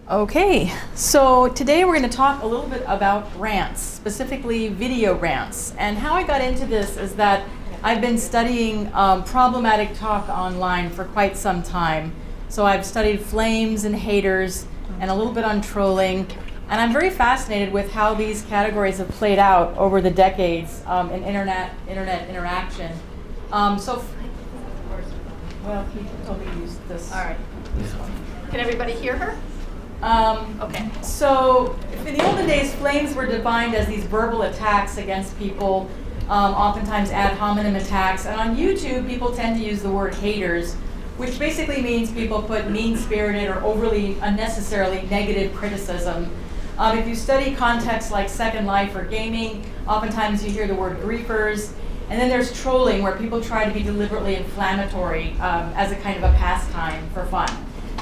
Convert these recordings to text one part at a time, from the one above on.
Okay, so today we're going to talk a little bit about rants, specifically video rants. And how I got into this is that I've been studying problematic talk online for quite some time. So I've studied flames and haters and a little bit on trolling. And I'm very fascinated with how these categories have played out over the decades in internet interaction. Well, he totally used this. All right. This one. Can everybody hear her? Okay. So in the olden days, flames were defined as these verbal attacks against people, oftentimes ad hominem attacks. And on YouTube, people tend to use the word haters, which basically means people put mean-spirited or overly unnecessarily negative criticism. If you study contexts like Second Life or gaming, oftentimes you hear the word griefers. And then there's trolling, where people try to be deliberately inflammatory as a kind of a pastime for fun.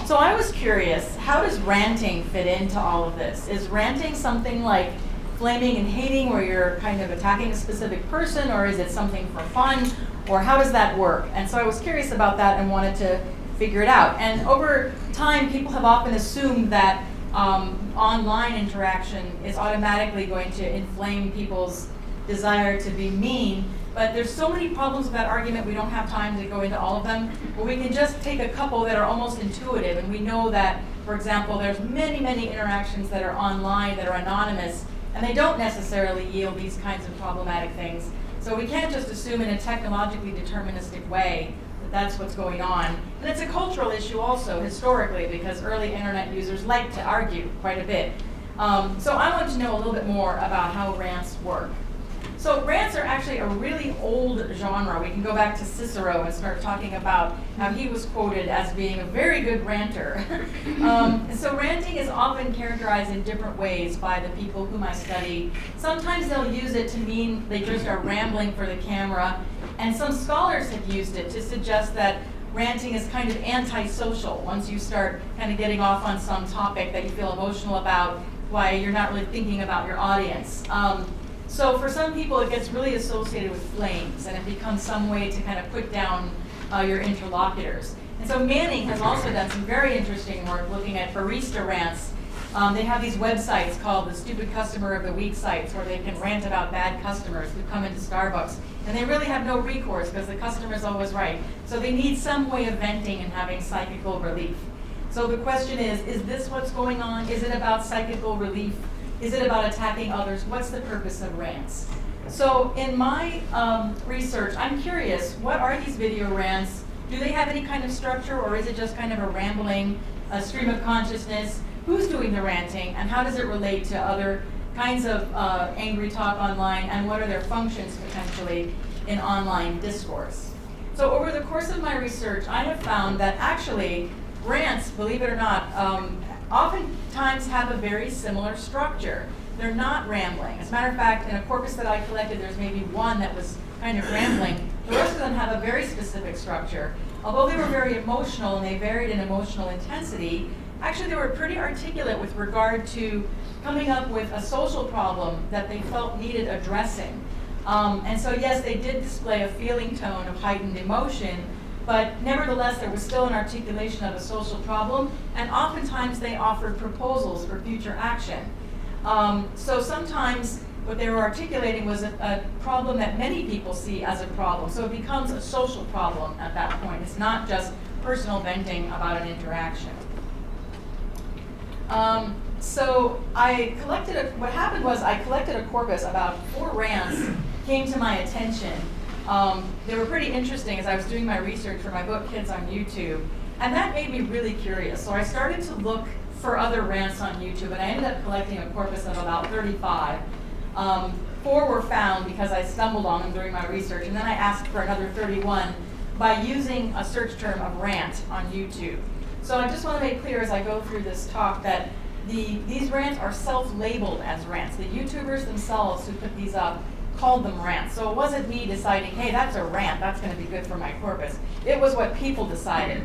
So I was curious, how does ranting fit into all of this? Is ranting something like flaming and hating, where you're kind of attacking a specific person, or is it something for fun, or how does that work? And so I was curious about that and wanted to figure it out. And over time, people have often assumed that online interaction is automatically going to inflame people's desire to be mean. But there's so many problems with that argument, we don't have time to go into all of them. But we can just take a couple that are almost intuitive. And we know that, for example, there's many interactions that are online that are anonymous, and they don't necessarily yield these kinds of problematic things. So we can't just assume in a technologically deterministic way that that's what's going on. And it's a cultural issue also, historically, because early internet users like to argue quite a bit. So I want to know a little bit more about how rants work. So rants are actually a really old genre. We can go back to Cicero and start talking about how he was quoted as being a very good ranter. So ranting is often characterized in different ways by the people whom I study. Sometimes they'll use it to mean they just are rambling for the camera, and some scholars have used it to suggest that ranting is kind of antisocial. Once you start kind of getting off on some topic that you feel emotional about, why you're not really thinking about your audience. So for some people, it gets really associated with flames, and it becomes some way to kind of put down your interlocutors. And so Manning has also done some very interesting work looking at barista rants. They have these websites called the Stupid Customer of the Week sites, where they can rant about bad customers who come into Starbucks. And they really have no recourse because the customer's always right. So they need some way of venting and having psychical relief. So the question is this what's going on? Is it about psychical relief? Is it about attacking others? What's the purpose of rants? So in my research, I'm curious, what are these video rants? Do they have any kind of structure, or is it just kind of a rambling stream of consciousness? Who's doing the ranting, and how does it relate to other kinds of angry talk online, and what are their functions potentially in online discourse? So over the course of my research, I have found that actually rants, believe it or not, oftentimes have a very similar structure. They're not rambling. As a matter of fact, in a corpus that I collected, there's maybe one that was kind of rambling. The rest of them have a very specific structure. Although they were very emotional and they varied in emotional intensity, actually they were pretty articulate with regard to coming up with a social problem that they felt needed addressing. And so yes, they did display a feeling tone of heightened emotion, but nevertheless, there was still an articulation of a social problem, and oftentimes they offered proposals for future action. So sometimes what they were articulating was a problem that many people see as a problem. So it becomes a social problem at that point. It's not just personal venting about an interaction. So what happened was I collected a corpus, about 4 rants came to my attention. They were pretty interesting as I was doing my research for my book, Kids on YouTube, and that made me really curious. So I started to look for other rants on YouTube, and I ended up collecting a corpus of about 35. 4 were found because I stumbled on them during my research, and then I asked for another 31 by using a search term of rant on YouTube. So I just want to make clear as I go through this talk that these rants are self-labeled as rants. The YouTubers themselves who put these up called them rants. So it wasn't me deciding, hey, that's a rant, that's going to be good for my corpus. It was what people decided.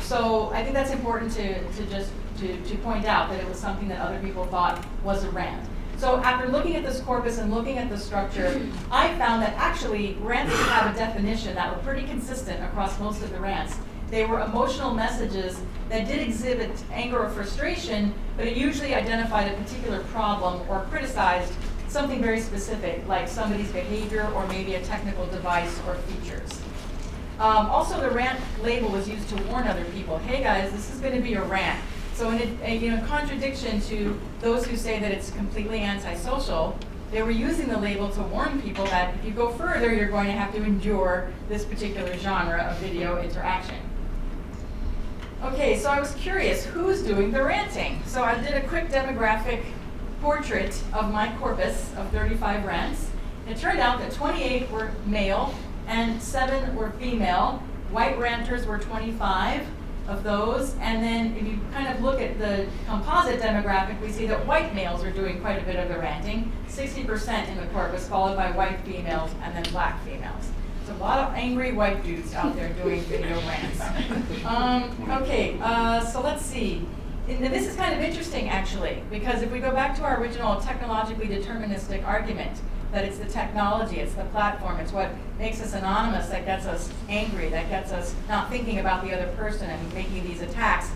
So I think that's important to point out that it was something that other people thought was a rant. So after looking at this corpus and looking at the structure, I found that actually rants have a definition that were pretty consistent across most of the rants. they were emotional messages that did exhibit anger or frustration, but it usually identified a particular problem or criticized something very specific, like somebody's behavior or maybe a technical device or features. Also, the rant label was used to warn other people, hey guys, this is going to be a rant. So in contradiction to those who say that it's completely antisocial, they were using the label to warn people that if you go further, you're going to have to endure this particular genre of video interaction. Okay, so I was curious, who's doing the ranting? So I did a quick demographic portrait of my corpus of 35 rants. It turned out that 28 were male and 7 were female. White ranters were 25 of those, and then if you kind of look at the composite demographic, we see that white males are doing quite a bit of the ranting, 60% in the corpus, followed by white females and then black females. So a lot of angry white dudes out there doing video rants. So let's see. And this is kind of interesting, actually, because if we go back to our original technologically deterministic argument, that it's the technology, it's the platform, it's what makes us anonymous that gets us angry, that gets us not thinking about the other person and making these attacks.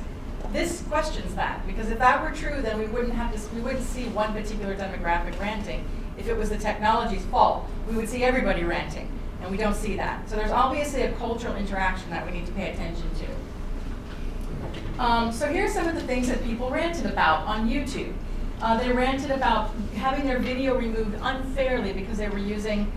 This questions that, because if that were true, then we wouldn't see one particular demographic ranting. If it was the technology's fault, we would see everybody ranting, and we don't see that. So there's obviously a cultural interaction that we need to pay attention to. So here's some of the things that people ranted about on YouTube. They ranted about having their video removed unfairly because they were using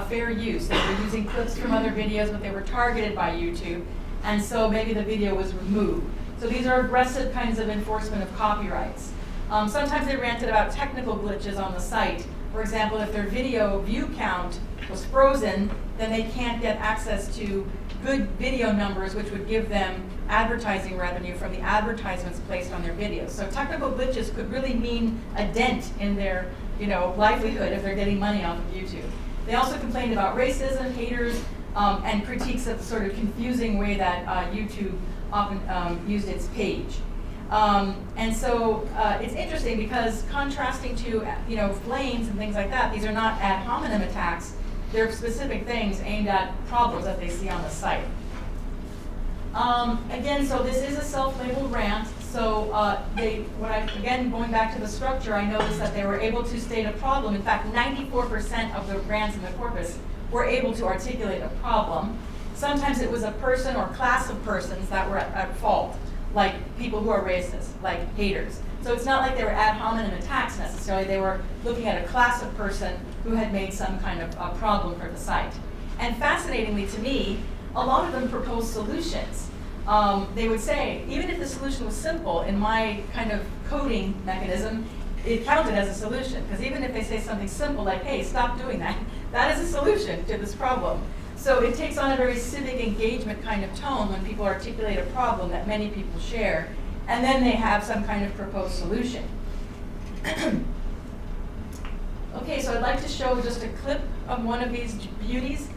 fair use. They were using clips from other videos, but they were targeted by YouTube, and so maybe the video was removed. So these are aggressive kinds of enforcement of copyrights. Sometimes they ranted about technical glitches on the site. For example, if their video view count was frozen, then they can't get access to good video numbers, which would give them advertising revenue from the advertisements placed on their videos. So technical glitches could really mean a dent in their livelihood if they're getting money off of YouTube. They also complained about racism, haters, and critiques of the sort of confusing way that YouTube often used its page. And so it's interesting because contrasting to flames and things like that, these are not ad hominem attacks. They're specific things aimed at problems that they see on the site. Again, so this is a self-labeled rant. So again, going back to the structure, I noticed that they were able to state a problem. In fact, 94% of the rants in the corpus were able to articulate a problem. Sometimes it was a person or class of persons that were at fault, like people who are racist, like haters. So it's not like they were ad hominem attacks necessarily. They were looking at a class of person who had made some kind of problem for the site. And fascinatingly to me, a lot of them proposed solutions. They would say, even if the solution was simple, in my kind of coding mechanism, it counted as a solution. Because even if they say something simple like, hey, stop doing that, that is a solution to this problem. So it takes on a very civic engagement kind of tone when people articulate a problem that many people share, and then they have some kind of proposed solution. Okay, so I'd like to show just a clip of one of these beauties.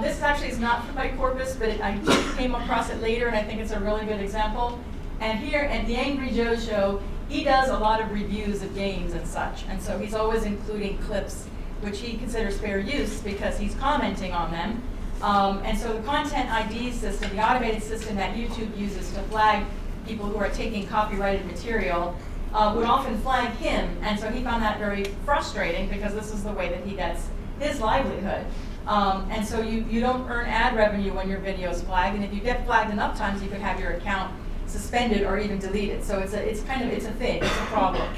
This actually is not from my corpus, but I came across it later, and I think it's a really good example. And here at the Angry Joe Show, he does a lot of reviews of games and such, and so he's always including clips which he considers fair use because he's commenting on them. And so the content ID system, the automated system that YouTube uses to flag people who are taking copyrighted material, would often flag him, and so he found that very frustrating because this is the way that he gets his livelihood. And so you don't earn ad revenue when your video is flagged, and if you get flagged enough times, you could have your account suspended or even deleted. So it's a thing, it's a problem.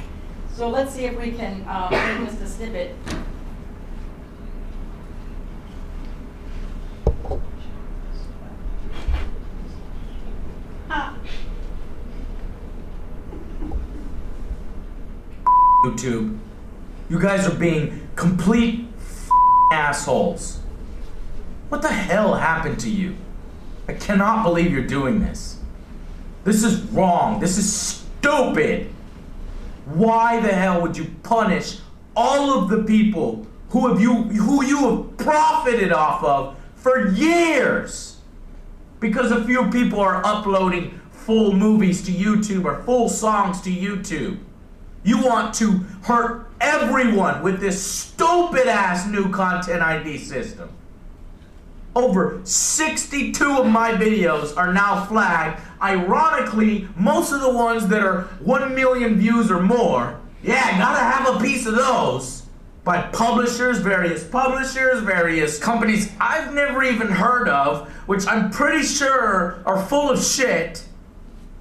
So let's see if we can make just a snippet. YouTube, you guys are being complete assholes. What the hell happened to you? I cannot believe you're doing this. This is wrong. This is stupid. Why the hell would you punish all of the people who you have profited off of for years because a few people are uploading full movies to YouTube or full songs to YouTube? You want to hurt everyone with this stupid ass new content ID system. over 62 of my videos are now flagged. Ironically, most of the ones that are 1 million views or more, yeah, gotta have a piece of those. By publishers, various companies I've never even heard of, which I'm pretty sure are full of shit.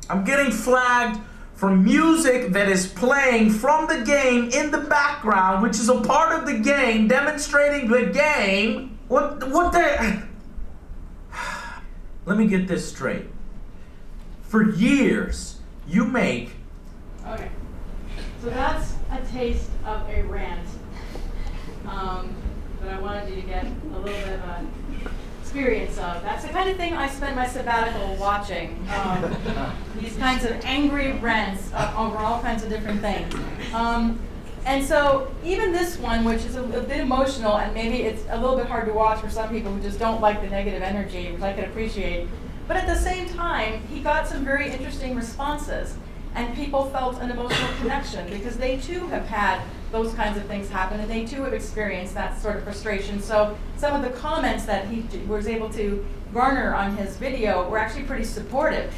I'm getting flagged for music that is playing from the game in the background, which is a part of the game, demonstrating the game. What the? Let me get this straight. For years, you make... Okay, so that's a taste of a rant. But I wanted you to get a little bit of an experience of. That's the kind of thing I spend my sabbatical watching. These kinds of angry rants over all kinds of different things. And so even this one, which is a bit emotional, and maybe it's a little bit hard to watch for some people who just don't like the negative energy, which I can appreciate. But at the same time, he got some very interesting responses. And people felt an emotional connection because they too have had those kinds of things happen, and they too have experienced that sort of frustration. So some of the comments that he was able to garner on his video were actually pretty supportive,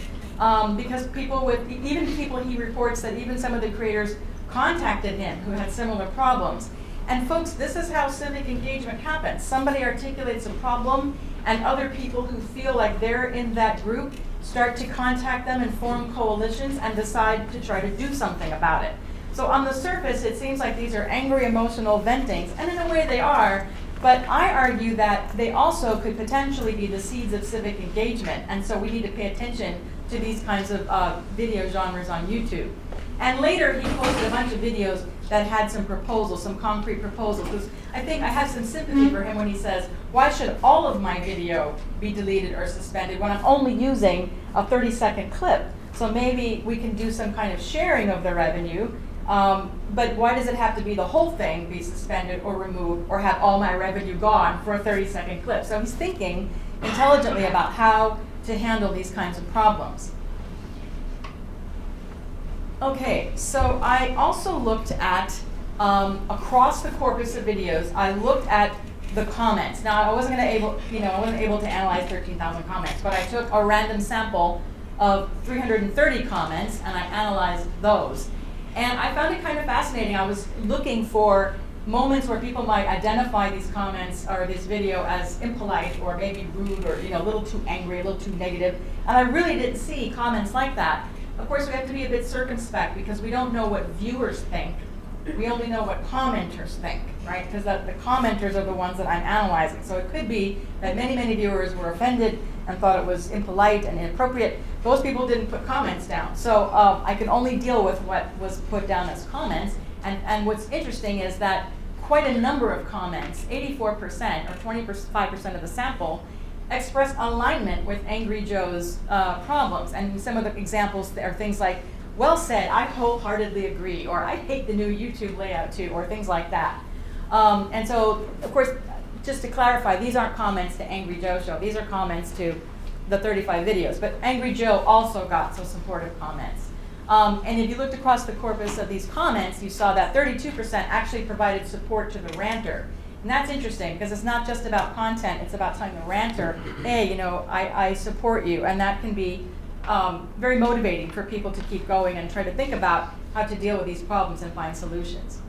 because even people he reports that even some of the creators contacted him who had similar problems. And folks, this is how civic engagement happens. Somebody articulates a problem, and other people who feel like they're in that group start to contact them and form coalitions and decide to try to do something about it. So on the surface, it seems like these are angry, emotional ventings, and in a way they are, but I argue that they also could potentially be the seeds of civic engagement, and so we need to pay attention to these kinds of video genres on YouTube. And later, he posted a bunch of videos that had some proposals, some concrete proposals. Because I think I have some sympathy for him when he says, why should all of my video be deleted or suspended when I'm only using a 30-second clip? So maybe we can do some kind of sharing of the revenue, but why does it have to be the whole thing be suspended or removed or have all my revenue gone for a 30-second clip? So he's thinking intelligently about how to handle these kinds of problems. Okay, so I also looked at, across the corpus of videos, I looked at the comments. Now, I wasn't able to analyze 13,000 comments, but I took a random sample of 330 comments and I analyzed those. And I found it kind of fascinating. I was looking for moments where people might identify these comments or this video as impolite or maybe rude or a little too angry, a little too negative. And I really didn't see comments like that. Of course, we have to be a bit circumspect because we don't know what viewers think. We only know what commenters think, right? Because the commenters are the ones that I'm analyzing. So it could be that many, many viewers were offended and thought it was impolite and inappropriate. Those people didn't put comments down. So I can only deal with what was put down as comments. And what's interesting is that quite a number of comments, 84% or 25% of the sample, express alignment with Angry Joe's problems. And some of the examples are things like, well said, I wholeheartedly agree, or I hate the new YouTube layout too, or things like that. And so, of course, just to clarify, these aren't comments to Angry Joe Show. These are comments to the 35 videos. But Angry Joe also got some supportive comments. And if you looked across the corpus of these comments, you saw that 32% actually provided support to the ranter. And that's interesting because it's not just about content, it's about telling the ranter, hey, I support you. And that can be very motivating for people to keep going and try to think about how to deal with these problems and find solutions.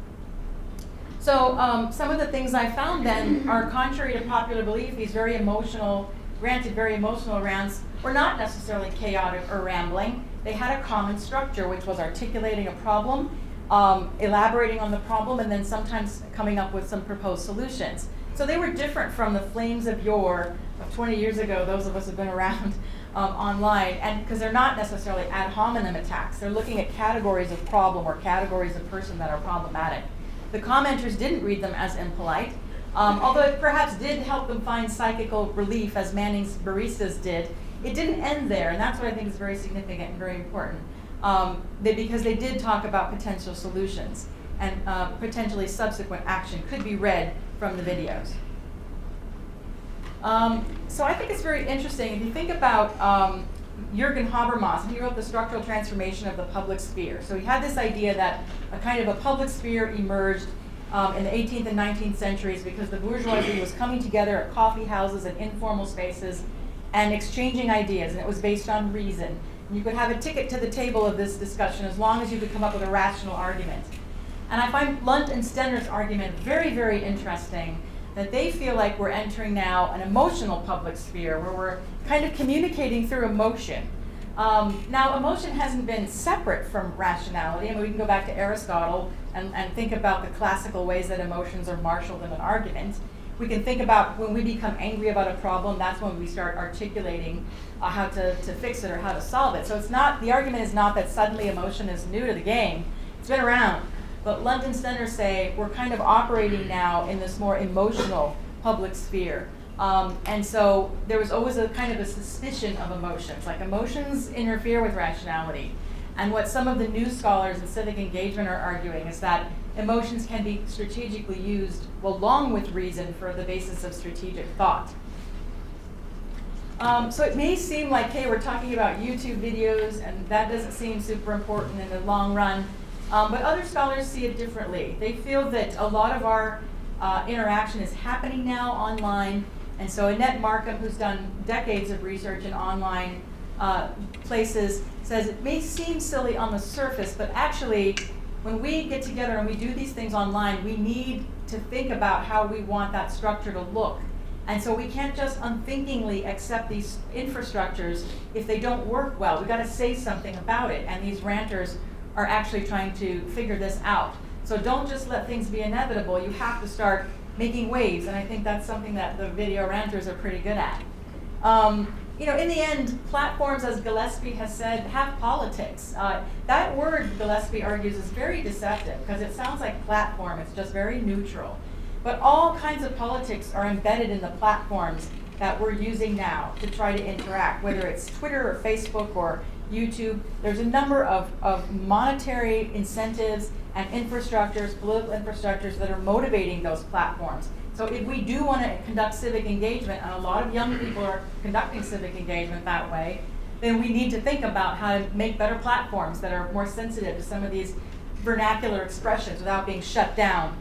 So some of the things I found then are contrary to popular belief. These very emotional rants were not necessarily chaotic or rambling. They had a common structure, which was articulating a problem, elaborating on the problem, and then sometimes coming up with some proposed solutions. So they were different from the flames of yore, of 20 years ago, those of us who have been around online, and because they're not necessarily ad hominem attacks. They're looking at categories of problem or categories of person that are problematic. The commenters didn't read them as impolite, although it perhaps did help them find psychical relief, as Manning's baristas did. It didn't end there, and that's what I think is very significant and very important, because they did talk about potential solutions, and potentially subsequent action could be read from the videos. So I think it's very interesting. If you think about Jürgen Habermas, and he wrote The Structural Transformation of the Public Sphere. So he had this idea that a kind of a public sphere emerged in the 18th and 19th centuries because the bourgeoisie was coming together at coffee houses and informal spaces and exchanging ideas, and it was based on reason. You could have a ticket to the table of this discussion as long as you could come up with a rational argument. And I find Lunt and Stenner's argument very, very interesting, that they feel like we're entering now an emotional public sphere where we're kind of communicating through emotion. Now, emotion hasn't been separate from rationality. I mean, we can go back to Aristotle and think about the classical ways that emotions are marshaled in an argument. We can think about when we become angry about a problem, that's when we start articulating how to fix it or how to solve it. So it's not, the argument is not that suddenly emotion is new to the game. It's been around. But Lunt and Stenner say we're kind of operating now in this more emotional public sphere. And so there was always a kind of a suspicion of emotions, like emotions interfere with rationality. And what some of the new scholars in civic engagement are arguing is that emotions can be strategically used along with reason for the basis of strategic thought. So it may seem like, hey, we're talking about YouTube videos, and that doesn't seem super important in the long run. But other scholars see it differently. They feel that a lot of our interaction is happening now online. And so Annette Markham, who's done decades of research in online places, says it may seem silly on the surface, but actually, when we get together and we do these things online, we need to think about how we want that structure to look. And so we can't just unthinkingly accept these infrastructures if they don't work well. We've got to say something about it. And these ranters are actually trying to figure this out. So don't just let things be inevitable. You have to start making waves. And I think that's something that the video ranters are pretty good at. You know, in the end, platforms, as Gillespie has said, have politics. That word, Gillespie argues, is very deceptive because it sounds like platform. It's just very neutral. But all kinds of politics are embedded in the platforms that we're using now to try to interact, whether it's Twitter or Facebook or YouTube. There's a number of monetary incentives and infrastructures, political infrastructures that are motivating those platforms. So if we do want to conduct civic engagement, and a lot of young people are conducting civic engagement that way, then we need to think about how to make better platforms that are more sensitive to some of these vernacular expressions without being shut down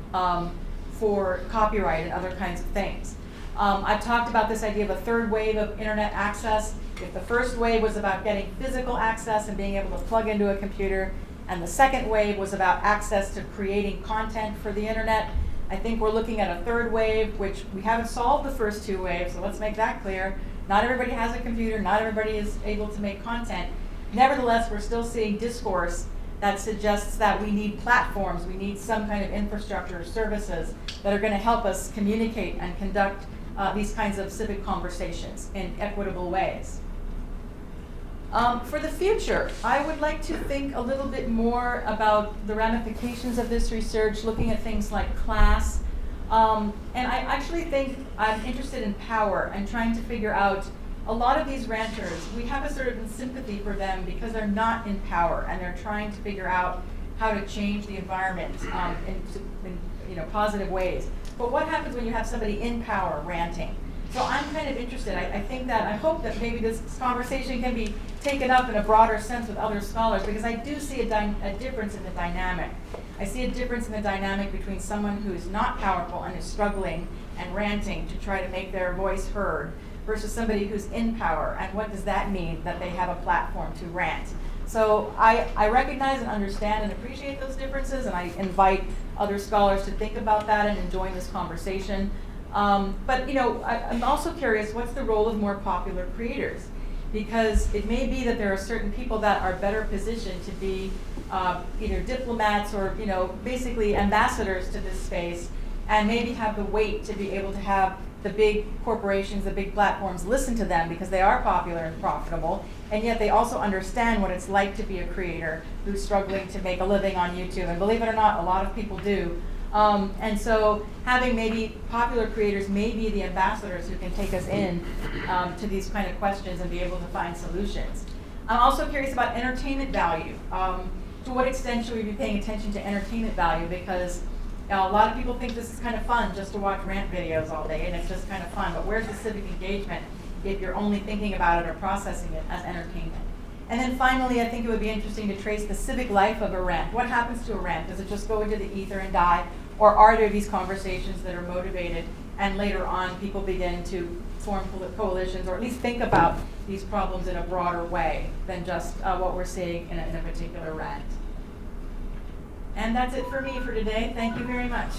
for copyright and other kinds of things. I've talked about this idea of a third wave of internet access. If the first wave was about getting physical access and being able to plug into a computer, and the second wave was about access to creating content for the internet, I think we're looking at a third wave, which we haven't solved the first two waves, so let's make that clear. Not everybody has a computer, not everybody is able to make content. Nevertheless, we're still seeing discourse that suggests that we need platforms, we need some kind of infrastructure or services that are going to help us communicate and conduct these kinds of civic conversations in equitable ways. For the future, I would like to think a little bit more about the ramifications of this research, looking at things like class. And I actually think I'm interested in power and trying to figure out a lot of these ranters, we have a certain sympathy for them because they're not in power and they're trying to figure out how to change the environment in positive ways. But what happens when you have somebody in power ranting? So I'm kind of interested. I think that, I hope that maybe this conversation can be taken up in a broader sense with other scholars, because I do see a difference in the dynamic. I see a difference in the dynamic between someone who is not powerful and is struggling and ranting to try to make their voice heard versus somebody who's in power, and what does that mean that they have a platform to rant. So I recognize and understand and appreciate those differences, and I invite other scholars to think about that and join this conversation. But I'm also curious, what's the role of more popular creators? Because it may be that there are certain people that are better positioned to be either diplomats or basically ambassadors to this space, and maybe have the weight to be able to have the big corporations, the big platforms listen to them because they are popular and profitable, and yet they also understand what it's like to be a creator who's struggling to make a living on YouTube. And believe it or not, a lot of people do. And so having maybe popular creators may be the ambassadors who can take us in to these kind of questions and be able to find solutions. I'm also curious about entertainment value. To what extent should we be paying attention to entertainment value? Because a lot of people think this is kind of fun just to watch rant videos all day, and it's just kind of fun. But where's the civic engagement if you're only thinking about it or processing it as entertainment? And then finally, I think it would be interesting to trace the civic life of a rant. What happens to a rant? Does it just go into the ether and die? Or are there these conversations that are motivated and later on people begin to form coalitions or at least think about these problems in a broader way than just what we're seeing in a particular rant? And that's it for me for today. Thank you very much.